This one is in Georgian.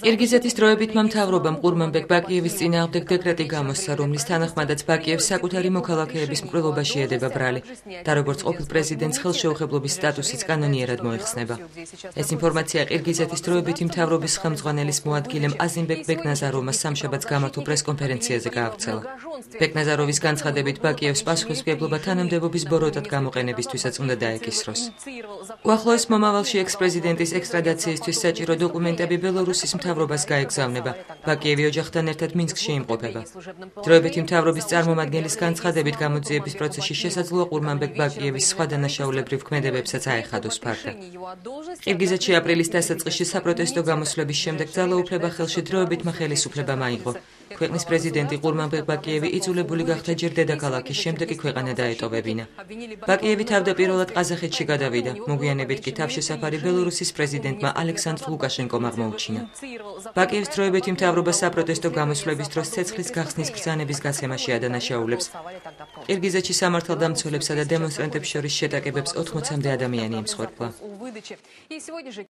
კირგიზეთის დროებითმა მთავრობამ ყურმანბეკ ბაკიევის წინააღმდეგ დეკრეტი გამოსცა, რომლის თანახმადაც ბაკიევს საკუთარი მოქალაქეების მკვლელობაში ედება ბრალი და როგორც ყოფილ პრეზიდენტს ხელშეუხებლობის სტატუსიც კანონიერად მოიხსნება. ეს ინფორმაცია ყირგიზეთის დროებითი მთავრობის ხელმძღვანელის მოადგილემ აზიმბეკ ბეკნაზაროვმა სამშაბათს გამართულ პრესკონფერენციაზე გაავრცელა. ბეკნაზაროვის განცხადებით ბაკიევს პასუხისმგებლობა თანამდებობის ბოროტად გამოყენებისთვისაც უნდა დაეკისროს. უახლოეს მომავალში ექს-პრეზიდენტის ექსტრადაციისთვის საჭირო დოკუმენტები ბელორუსის მთავრობას გაეგზავნება. ბაკიევი ოჯახთან ერთად მინსკში იმყოფება. დროებითი მთავრობის წარმომადგენლის განცხადებით გამოძიების პროცესში შესაძლოა ყურმანბეკ ბაკიევის სხვა დანაშაულებრივ ქმედებებსაც აეხადოს ფარდა. ყირგიზეთში აპრილის დასაწყისში საპროტესტო გამოსვლების შემდეგ ძალაუფლება ხელში დროებითმა ხელისუფლებამ აიღო. ქვეყნის პრეზიდენტი ყურმანბეკ ბაკიევი იძულებული გახდა ჯერ დედაქალაქის, შემდეგ კი ქვეყანა დაეტოვებინა. ბაკიევი თავდაპირველად ყაზახეთში გადავიდა, მოგვიანებით კი თავშესაფარი ბელორუსის პრეზიდენტმა ალექსანდრ ლუკაშენკომ აღმოუჩინა. ბაკიევის დროებითი მთავრობა საპროტესტო გამოსვლების დროს ცეცხლის გახსნის ბრძანების გაცემაში ადანაშაულებს. ყირგიზეთში სამართალდამცველებსა და დემონსტრანტებს შორის შეტაკებებს 80-მდე ადამიანი ემსხვერპლა.